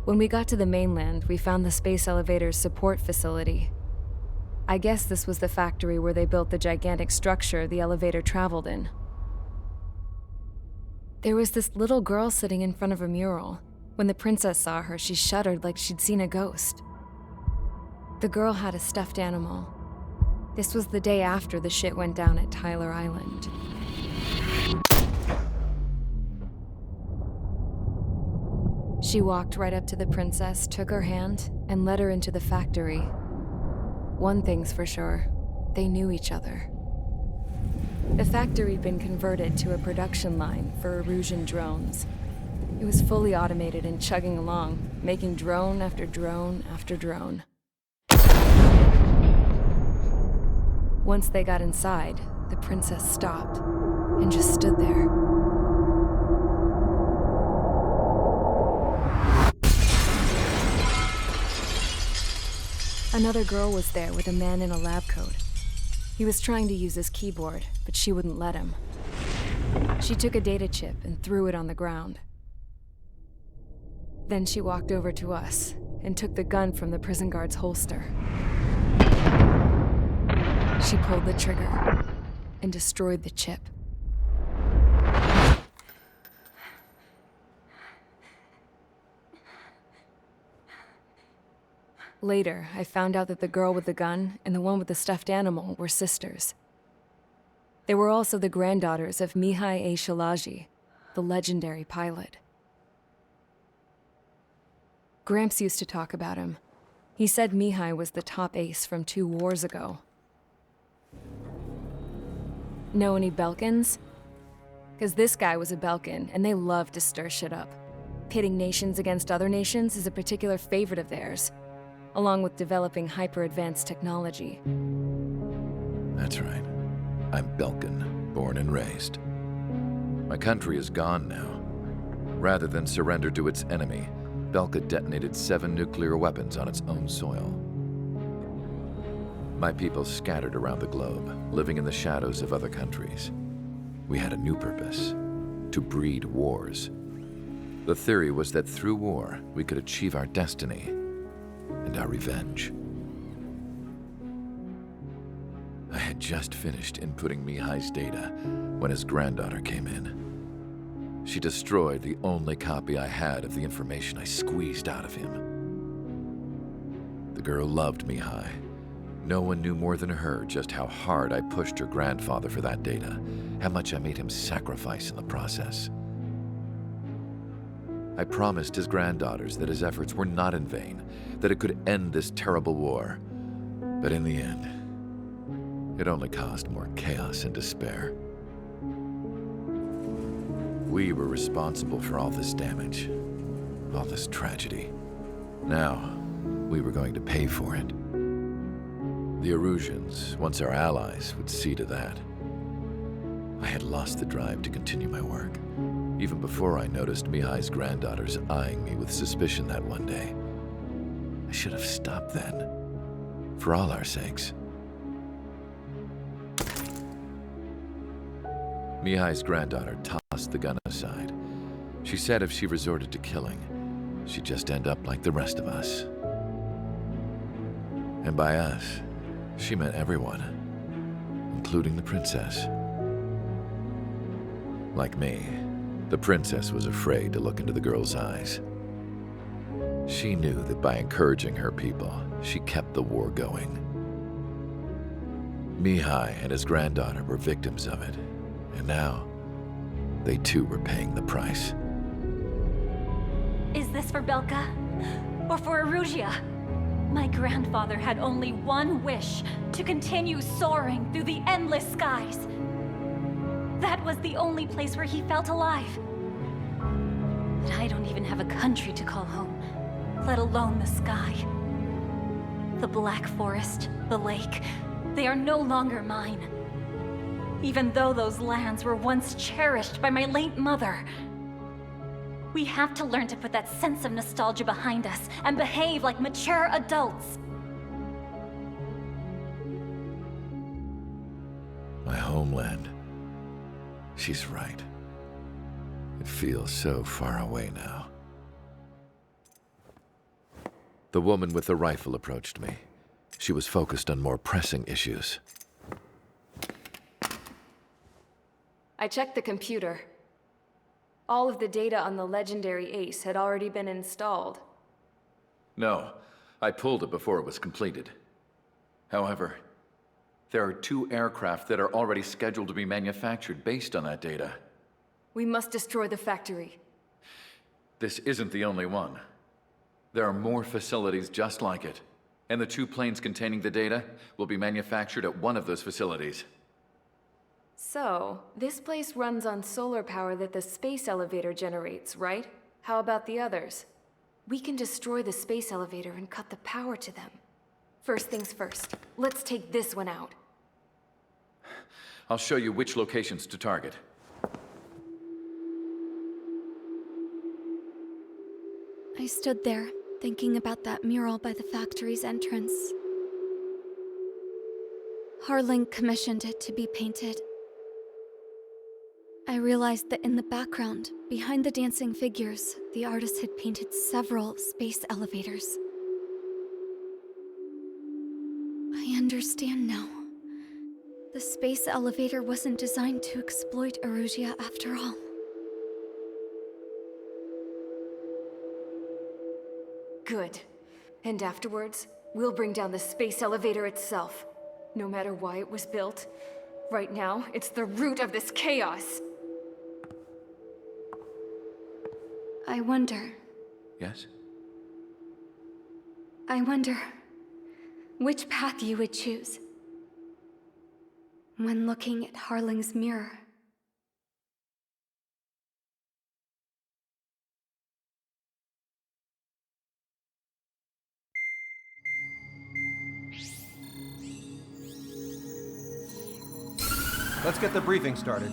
When we got to the mainland, we found the space elevator's support facility. I guess this was the factory where they built the gigantic structure the elevator traveled in. There was this little girl sitting in front of a mural. When the princess saw her, she shuddered like she'd seen a ghost. The girl had a stuffed animal. This was the day after the shit went down at Tyler Island. She walked right up to the princess, took her hand, and led her into the factory. One thing's for sure, they knew each other. The factory'd been converted to a production line for Erusian drones. It was fully automated and chugging along, making drone after drone after drone. Once they got inside, the princess stopped and just stood there. Another girl was there with a man in a lab coat. He was trying to use his keyboard, but she wouldn't let him. She took a data chip and threw it on the ground. Then she walked over to us and took the gun from the prison guard's holster. She pulled the trigger and destroyed the chip. Later, I found out that the girl with the gun and the one with the stuffed animal were sisters. They were also the granddaughters of Mihai A. Shalaji, the legendary pilot. Gramps used to talk about him. He said Mihai was the top ace from 2 wars ago. Know any Belkans? Because this guy was a Belkan, and they love to stir shit up. Pitting nations against other nations is a particular favorite of theirs, along with developing hyper-advanced technology. That's right. I'm Belkan, born and raised. My country is gone now. Rather than surrender to its enemy, Belka detonated 7 nuclear weapons on its own soil. My people scattered around the globe, living in the shadows of other countries. We had a new purpose: to breed wars. The theory was that through war, we could achieve our destiny and our revenge. I had just finished inputting Mihai's data when his granddaughter came in. She destroyed the only copy I had of the information I squeezed out of him. The girl loved Mihai. No one knew more than her just how hard I pushed her grandfather for that data, how much I made him sacrifice in the process. I promised his granddaughters that his efforts were not in vain, that it could end this terrible war. But in the end, it only caused more chaos and despair. We were responsible for all this damage, all this tragedy. Now, we were going to pay for it. The Erusians, once our allies, would see to that. I had lost the drive to continue my work, even before I noticed Mihai's granddaughters eyeing me with suspicion that one day. I should have stopped then, for all our sakes. Mihai's granddaughter tossed the gun aside. She said if she resorted to killing, she'd just end up like the rest of us. And by us, she meant everyone, including the princess. Like me, the princess was afraid to look into the girl's eyes. She knew that by encouraging her people, she kept the war going. Mihai and his granddaughter were victims of it, and now, they too were paying the price. Is this for Belka? Or for Erusia? My grandfather had only one wish: to continue soaring through the endless skies. That was the only place where he felt alive. But I don't even have a country to call home, let alone the sky. The Black Forest, the lake, they are no longer mine. Even though those lands were once cherished by my late mother. We have to learn to put that sense of nostalgia behind us and behave like mature adults. My homeland. She's right. It feels so far away now. The woman with the rifle approached me. She was focused on more pressing issues. I checked the computer. All of the data on the legendary Ace had already been installed. No, I pulled it before it was completed. However, there are 2 aircraft that are already scheduled to be manufactured based on that data. We must destroy the factory. This isn't the only one. There are more facilities just like it, and the 2 planes containing the data will be manufactured at one of those facilities. So, this place runs on solar power that the space elevator generates, right? How about the others? We can destroy the space elevator and cut the power to them. First things first, let's take this one out. I'll show you which locations to target. I stood there, thinking about that mural by the factory's entrance. Harling commissioned it to be painted. I realized that in the background, behind the dancing figures, the artist had painted several space elevators. I understand now. The space elevator wasn't designed to exploit Erusia after all. Good. And afterwards, we'll bring down the space elevator itself. No matter why it was built, right now, it's the root of this chaos. I wonder which path you would choose when looking at Harling's mirror. Let's get the briefing started.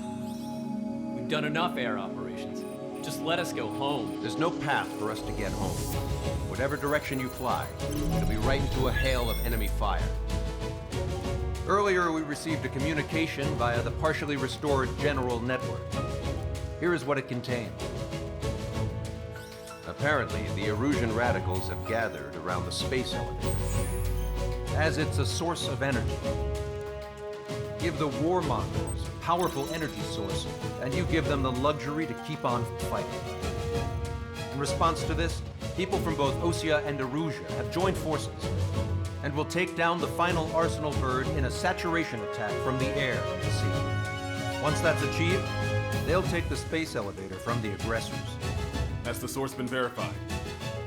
We've done enough air operations. Just let us go home. There's no path for us to get home. Whatever direction you fly, it'll be right into a hail of enemy fire. Earlier, we received a communication via the partially restored general network. Here is what it contained. Apparently, the Erusian radicals have gathered around the space elevator, as it's a source of energy. Give the warmongers a powerful energy source, and you give them the luxury to keep on fighting. In response to this, people from both Osea and Erusia have joined forces and will take down the final arsenal bird in a saturation attack from the air and the sea. Once that's achieved, they'll take the space elevator from the aggressors. Has the source been verified?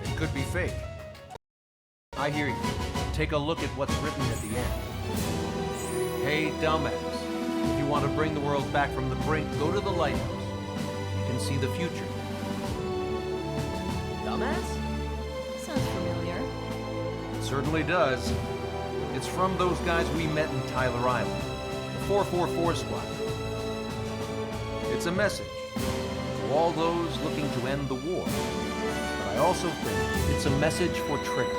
It could be fake. I hear you. Take a look at what's written at the end. Hey, dumbass. If you want to bring the world back from the brink, go to the Lighthouse. You can see the future. Dumbass? Sounds familiar. It certainly does. It's from those guys we met in Tyler Island, the 444 squad. It's a message to all those looking to end the war. But I also think it's a message for Trigger.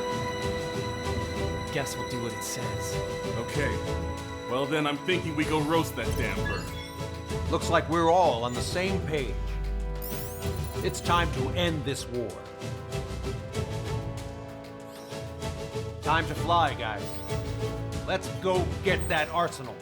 Guess we'll do what it says. Okay. Well then, I'm thinking we go roast that damn bird. Looks like we're all on the same page. It's time to end this war. Time to fly, guys. Let's go get that arsenal bird.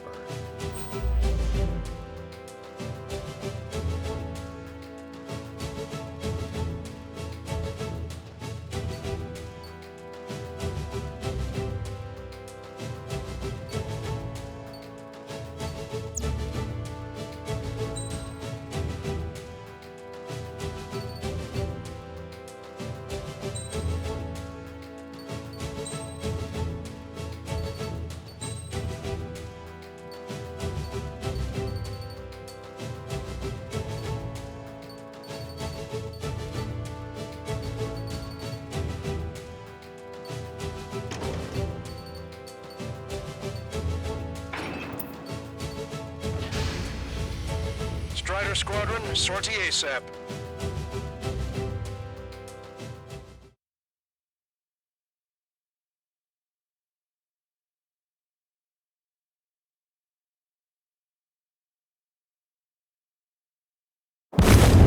Strider Squadron, sortie ASAP.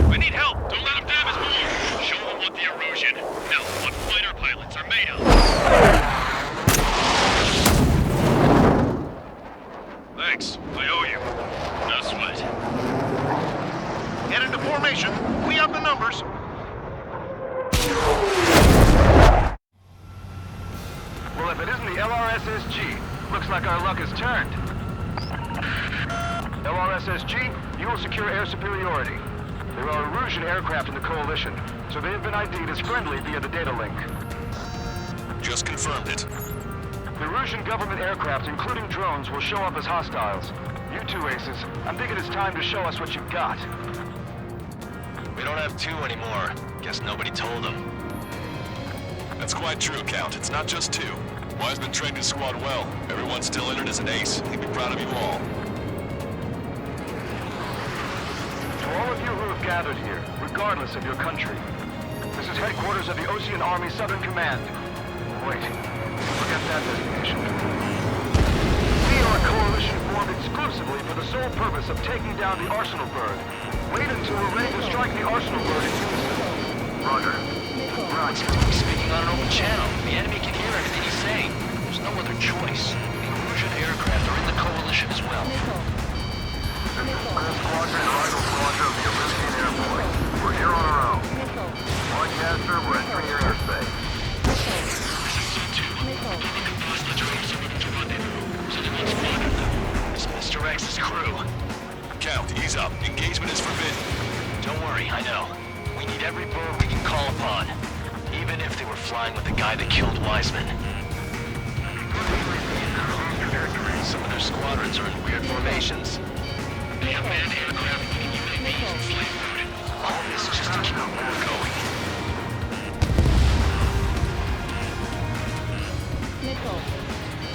We need help! Don't let them damage more! Show them what the Erusian, no, what fighter pilots are made of! LRSSG. Looks like our luck has turned. LRSSG, you will secure air superiority. There are Erusian aircraft in the Coalition, so they have been ID'd as friendly via the data link. Just confirmed it. The Erusian government aircraft, including drones, will show up as hostiles. You two aces, I'm thinking it's time to show us what you've got. We don't have two anymore. Guess nobody told them. That's quite true, Count. It's not just two. Wiseman trained his squad well. Everyone's still in it as an ace. He'd be proud of you all. To all of you who have gathered here, regardless of your country, this is headquarters of the Ocean Army Southern Command. Wait, forget that designation. We are a coalition formed exclusively for the sole purpose of taking down the Arsenal Bird. Wait until we're ready to strike the Arsenal Bird in unison. Roger. Roger. He's speaking on an open channel. The enemy can hear everything he's saying. There's no other choice. The Erusian aircraft are in the coalition as well. Squadron, Rifle Squadron of the Erusian Air Force. We're here on our own. Broadcaster, we're entering your airspace. It's Mr. X's crew. Count, ease up. Engagement is forbidden. Don't worry, I know. We need every bird we can call upon. Even if they were flying with the guy that killed Wiseman. Some of their squadrons are in weird formations. They have manned aircraft moving UAVs and slave food. All this just to keep the war going.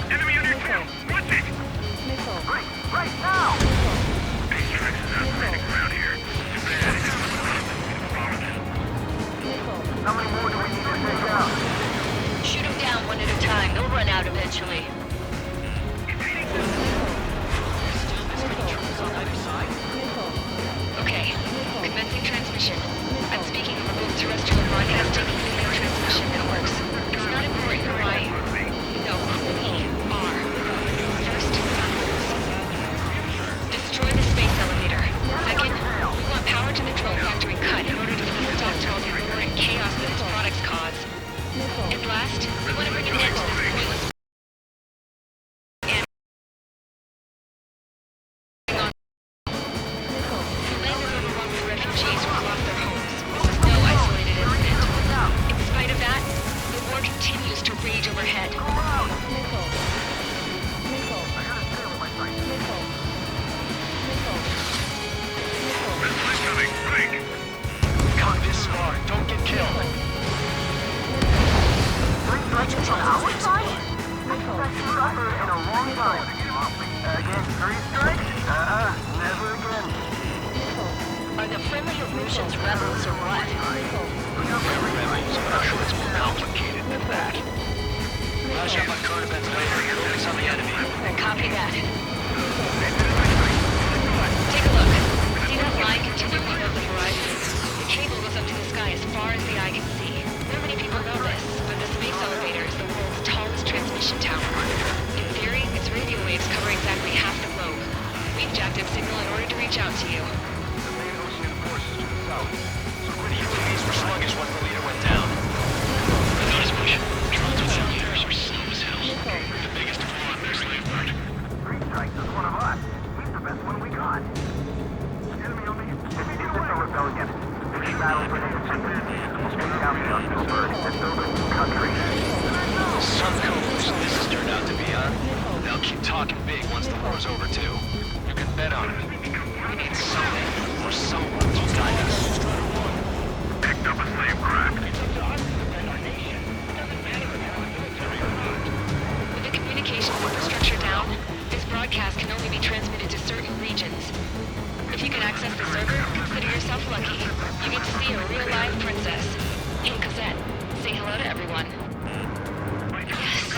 Enemy on your tail! Watch it! Right now! Atrix is not training around here. Too bad. How many more do we need to take out? Shoot them down one at a time. They'll run out eventually. Okay, commencing transmission. I'm speaking of remote terrestrial broadcasting and air transmission networks. It's not important who I... No, who we are. First, destroy the space elevator. Second, we want power to the drone factory cut in order to put a stop to all the war and chaos that its products cause. And last, we want to bring an end to this pointless overhead. Come this far, don't get killed. Three strikes on our side? In a long time. Again, three strikes? Never again. Are the friendly Erusians rebels or what? They're rebels, but I'm sure it's more complicated than that. Flash up on Cardabens later, focus on the enemy. Copy that. Take a look. See that line continuing above the horizon? The cable goes up to the sky as far as the eye can see. Not many people know this, but the space elevator is the world's tallest transmission tower. In theory, its radio waves cover exactly half the globe. We've jacked its signal in order to reach out to you. The main ocean forces to the south. So when the UAVs were sluggish once the leader went down. I noticed pushing. Drones with their leaders are slow as hell. The biggest flaw in their slave bird. Three strikes is one of us. He's the best one we got. Enemy on me. If you do this, I'll rebel again. If you battle for the Pacific, we'll take down the Arsenal Bird and build a new country. Some coalition this has turned out to be, huh? They'll keep talking big once the war's over, too. You can bet on it. We need something or someone to guide us. Picked up a slave craft. With the communications infrastructure down, this broadcast can only be transmitted to certain regions. If you can access the server, consider yourself lucky. You get to see a real live princess. Hey, Cosette, say hello to everyone. Yes.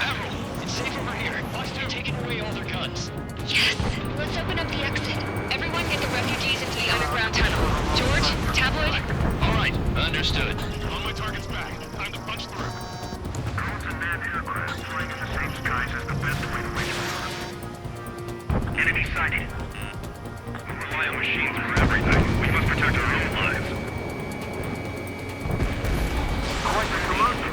Admiral, it's safe over here. They're taking away all their guns. Yes. Let's open up the exit. Everyone get the refugees into the underground tunnel. George, Tabloid? All right, understood. On my target's back. Time to punch through. Drones and manned aircraft flying in the same skies is the best way to wage war. Enemy sighted. We rely on machines for everything. We must protect our own lives. Quite the solution.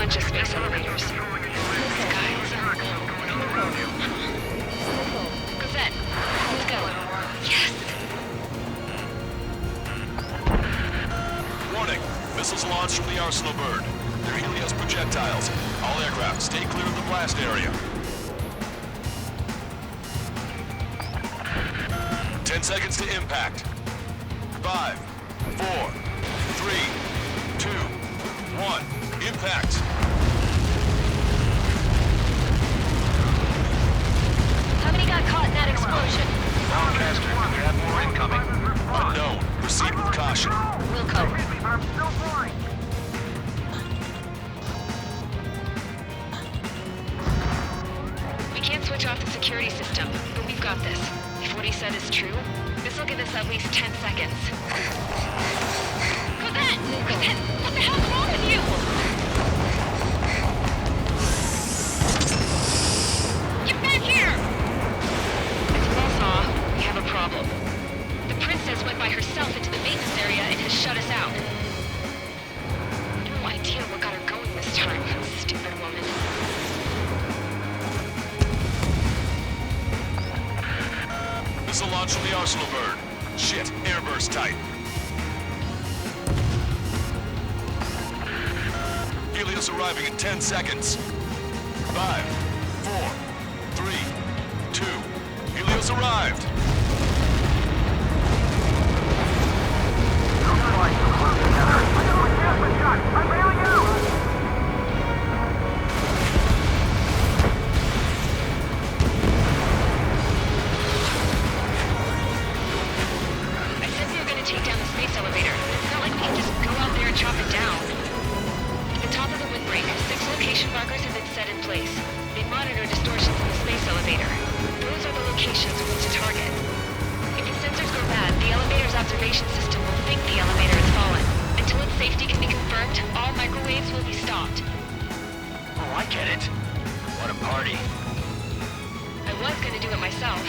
bunch of space elevators. Skies are Cosette, let's go. Yes! Warning! Missiles launched from the Arsenal bird. They're Helios projectiles. All aircraft, stay clear of the blast area. 10 seconds to impact. 5, 4, 3, 2, 1. Impact. How many got caught in that explosion? Lancaster, you have more incoming. Unknown. Proceed with caution. We'll cope. We can't switch off the security system, but we've got this. If what he said is true, this'll give us at least 10 seconds. Cosette! Cosette! What the hell's wrong with you? Get back here! As you all saw, we have a problem. The princess went by herself into the maintenance area and has shut us out. No idea what got her going this time, stupid woman. Missile launch from the Arsenal bird. Shit, airburst tight. Helios arriving in 10 seconds. 5, 4, 3, 2. Helios arrived. Take down the space elevator. It's not like we can just go out there and chop it down. At the top of the windbreak, 6 location markers have been set in place. They monitor distortions in the space elevator. Those are the locations we need to target. If the sensors go bad, the elevator's observation system will think the elevator has fallen. Until its safety can be confirmed, all microwaves will be stopped. Oh, I get it. What a party. I was gonna do it myself.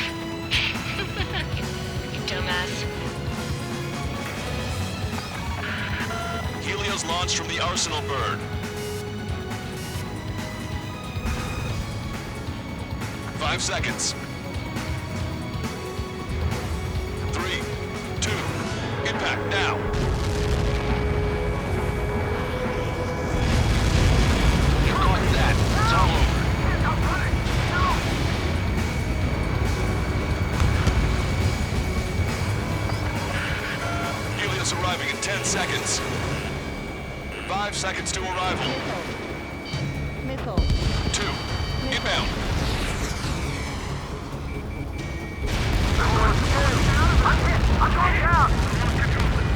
You dumbass. Helios launched from the Arsenal bird. 5 seconds. 3, 2, impact now. You caught that. It's all over. Helios arriving in 10 seconds. 5 seconds to arrival. 2, inbound. I'm going down!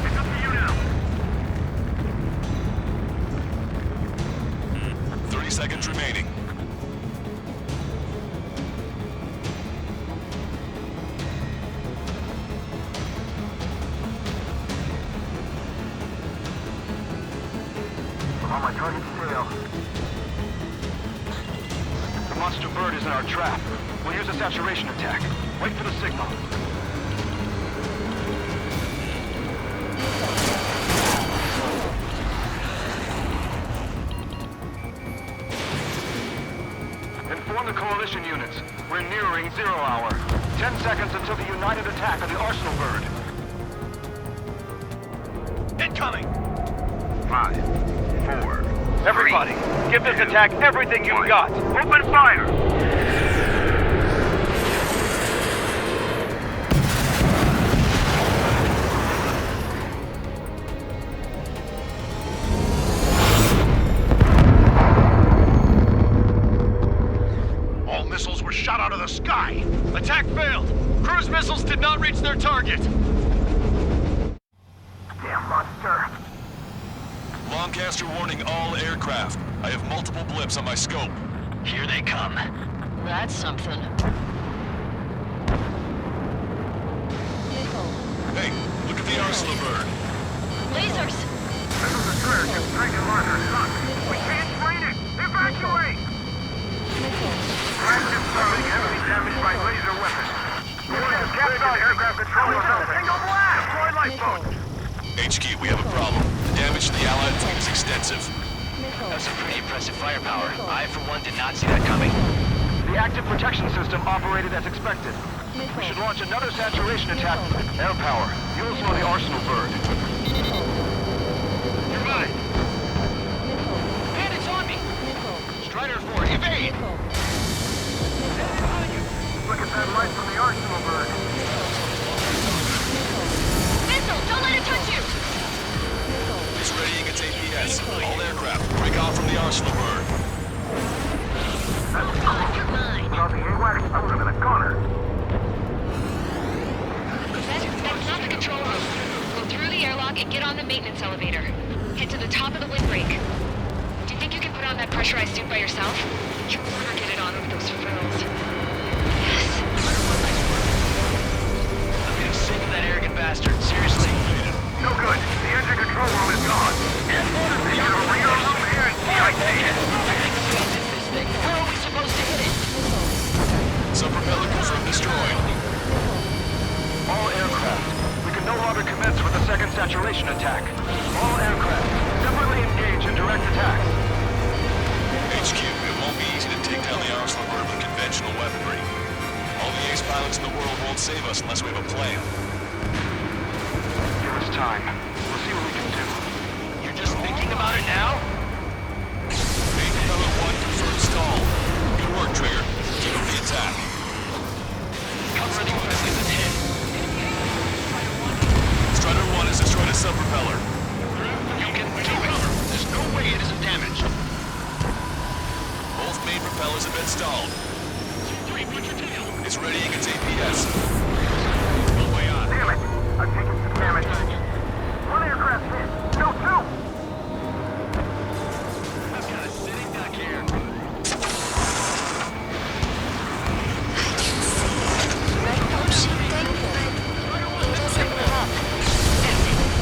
It's up to you now. 30 seconds remaining. On my target's tail. The monster bird is in our trap. We'll use a saturation attack. Wait for the signal. Inform the coalition units. We're nearing 0 hour. 10 seconds until the united attack of the Arsenal bird. Incoming! 5, 4. Everybody, give this attack everything you've got. Open fire! All missiles were shot out of the sky. Attack failed. Cruise missiles did not reach their target. Damn monster. Lancaster warning all aircraft. I have multiple blips on my scope. Here they come. That's something. Hey, look at the Arsenal bird. Lasers! This is a surge of Dragon Launcher sunk. We can't train it! Evacuate! Active starting heavily damaged by laser weapons. Warriors capsize aircraft controller zone. Single blast! Deploy lifeboats! HQ, we have a problem. The damage to the Allied fleet is extensive. That's some pretty impressive firepower. I, for one, did not see that coming. The active protection system operated as expected. We should launch another saturation attack. Air power. You'll slow the arsenal bird. You're mine. Bandits on me! Strider 4, evade! Look at that light from the arsenal bird. Missile, don't let it touch you! It's readying its APS. All aircraft, break off from the arsenal bird. You're mine. Without the AWACS, I would have been a goner. That's not the control room. Go through the airlock and get on the maintenance elevator. Head to the top of the windbreak. Do you think you can put on that pressurized suit by yourself? You'll never get it on with those frills. Yes. I'm getting sick of that arrogant bastard. Seriously. No good. The engine control room is gone. They should have radar room here in CIT. Where are we supposed to hit it? Some propeller confirmed destroyed. All aircraft. We can no longer commence with a second saturation attack. All aircraft. Separately engage in direct attacks. HQ, it won't be easy to take down the arsenal bird with conventional weaponry. All the ace pilots in the world won't save us unless we have a plan. Give us time. We'll see what we can do. You're just thinking about it now? Main propeller 1 confirmed stall. Good work, Trigger. Keep up the attack. Cover the offense is a 10. Strider 1 has destroyed a sub-propeller. You can do it. There's no way it isn't damaged. Both main propellers have been stalled. It's readying its APS. Damn it! I've taken some damage. One aircraft hit. No, two! I've got a sitting duck here.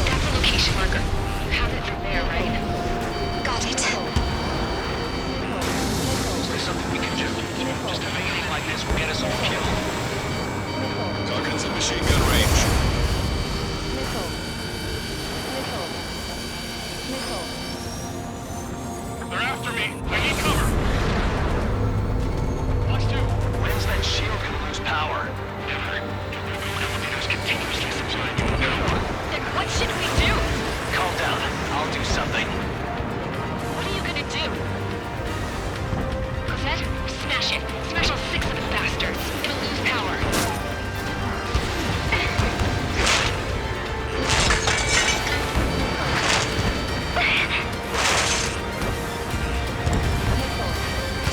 That's the location marker. You have it from there, right? Got it. There's something we can do. Just evading like this will get us all killed. Target's in machine gun range. They're after me. I need cover. Watch two. When's that shield gonna lose power? Never. Elevators continuously supplying you with power. Then what should we do? Calm down. I'll do something. What are you gonna do? Professor, smash it. Smash all 6 of the bastards. It'll lose power.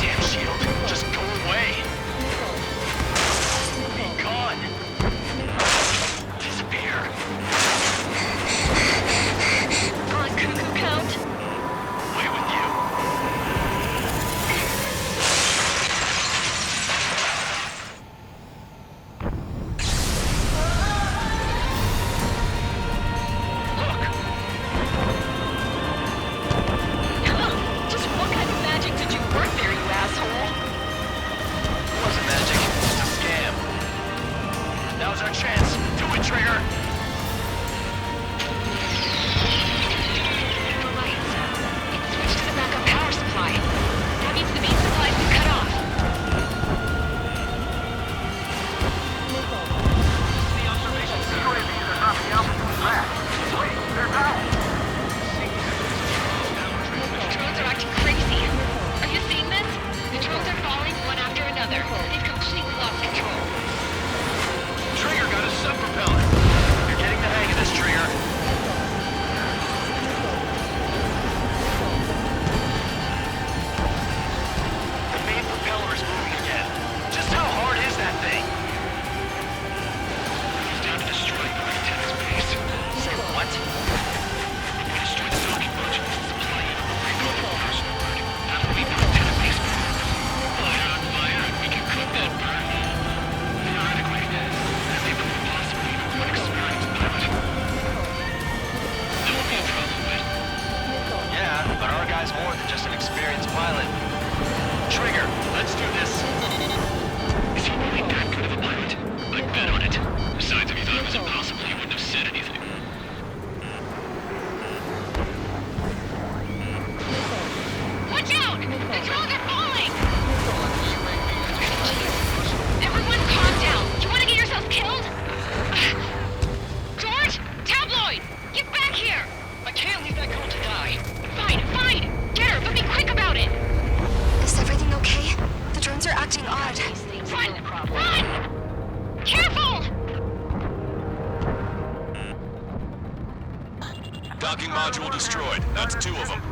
Damn shield. Just go away. Be gone. Disappear. On cuckoo count. Away with you. Just what kind of magic did you work there, you asshole? It wasn't magic. Just a scam. Now's our chance. Do it, Trigger. The lights. It's switched to the backup power supply. That means the main supply's been cut off. The observation Usually these are not the altitude back. Wait, they're out! The drones are acting crazy. Are you seeing this? The drones are falling one after another. They've completely lost control. Trigger got a sub-propeller. You're getting the hang of this, Trigger. The main propeller is moving again. Just how hard is that thing? It's down to destroying the antenna's base. Say what? Destroy the docking modules and supply you with a rebuilt personal bird. That'll be the antenna base. Fire on fire, we can cook that bird. Theoretically, that may prove possible even for an experienced pilot. There won't be a problem, but... Yeah, but our guy's more than just an experienced pilot. Trigger, let's do this. Is he really that good of a pilot? I'd bet on it. Besides, if he thought it was impossible, he wouldn't have said anything. acting odd. Run! Run! Careful! Docking module destroyed. That's 2 of them.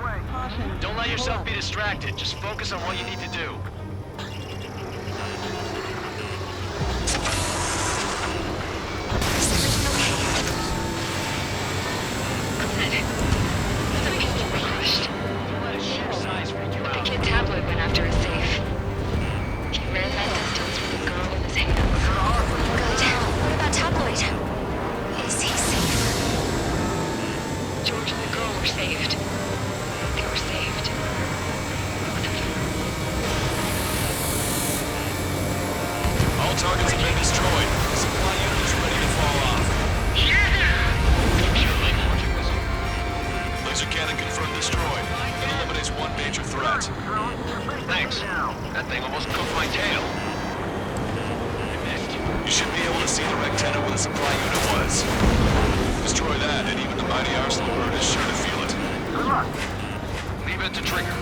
Don't let yourself be distracted. Just focus on what you need to do. The kid tabloid went after a safe. He ran that distance with a girl in his hands. Good. What about tabloid? Is he safe? George and the girl were saved. They were saved. All targets have been destroyed. Supply unit is ready to fall off. Laser cannon confirmed destroyed. That eliminates 1 major threat. Thanks. That thing almost cooked my tail. You should be able to see the rectangle where the supply unit was. Destroy that, and even the mighty Arsenal bird is sure to feel it. Good luck. Leave it to Trigger.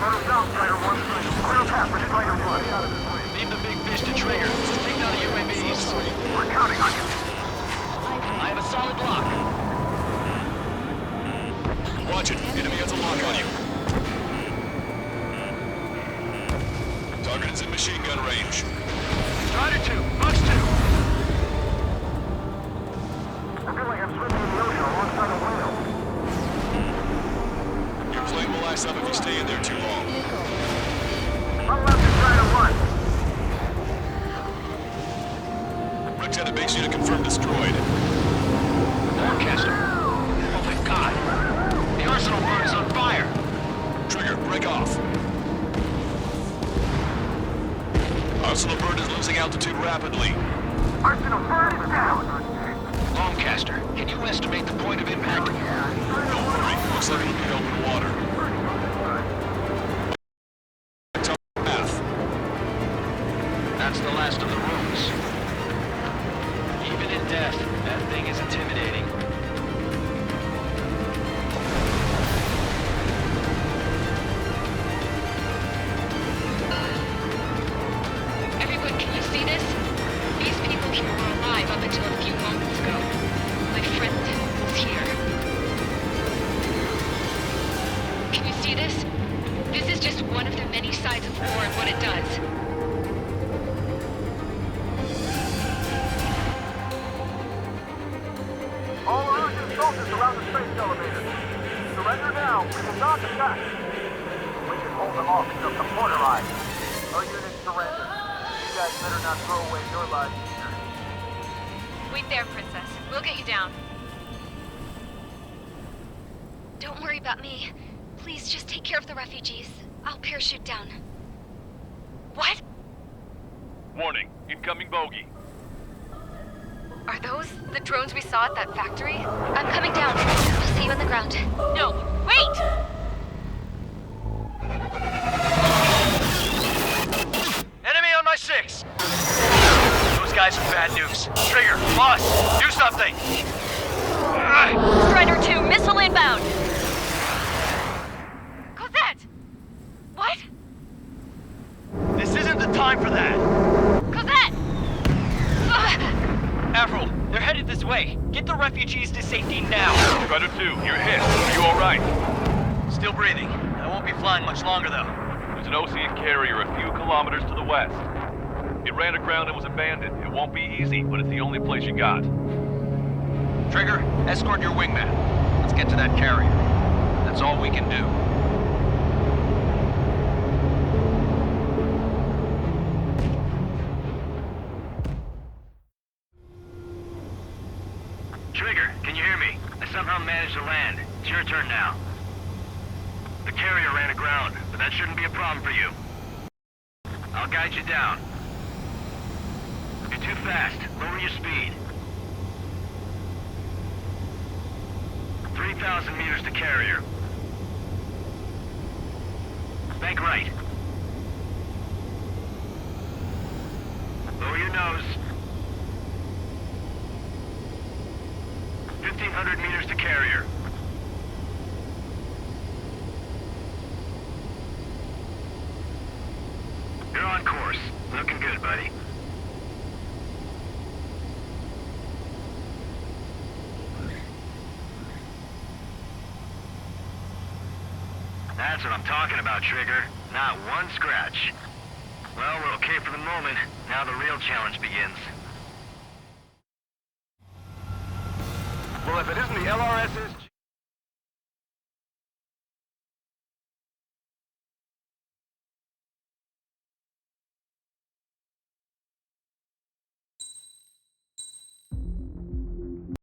Better down, Strider 1. Clear a path for Strider 1. Leave the big fish to Trigger. Just take down the UAVs. We're counting on you. I have a solid lock. Watch it. Enemy has a lock on you. Target is in machine gun range. Strider 2, Fox 2. I feel like I'm swimming in the ocean alongside a whale. Your plane will ice up if you stay in there too long. One left to Strider 1. Lieutenant base unit confirmed destroyed. Forecaster. Oh my god. The Arsenal bird is on fire. Trigger, break off. Arsenal bird is losing altitude rapidly. Arsenal bird is down. Longcaster, can you estimate the point of impact? Don't worry, looks like it'll be open water. Path. That's the last of the rooms. Even in death, that thing is intimidating. Everyone, can you see this? These people here were alive up until a few moments ago. My friend is here. Can you see this? This is just one of the many sides of war and what it does. All Erusian soldiers around the space elevator. Surrender now. We will not attack. We can hold them off until some border line. Our units surrender. You guys better not throw away your lives either. Wait there, Princess. We'll get you down. Don't worry about me. Please just take care of the refugees. I'll parachute down. What? Warning, incoming bogey. Are those the drones we saw at that factory? I'm coming down. I'll see you on the ground. No, wait! Enemy on my 6! Those guys are bad news. Trigger, boss, do something! Strider 2, missile inbound! Cosette! What? This isn't the time for that! Cosette! Avril, they're headed this way. Get the refugees to safety now. Strider 2, you're hit. Are you alright? Still breathing. I won't be flying much longer, though. There's an ocean carrier a few kilometers to the west. It ran aground and was abandoned. It won't be easy, but it's the only place you got. Trigger, escort your wingman. Let's get to that carrier. That's all we can do. Trigger, can you hear me? I somehow managed to land. It's your turn now. The carrier ran aground, but that shouldn't be a problem for you. I'll guide you down. You're too fast. Lower your speed. 3,000 meters to carrier. Bank right. Lower your nose. 1,500 meters to carrier. You're That's what I'm talking about, Trigger. Not one scratch. Well, we're okay for the moment. Now the real challenge begins. Well, if it isn't the LRS's...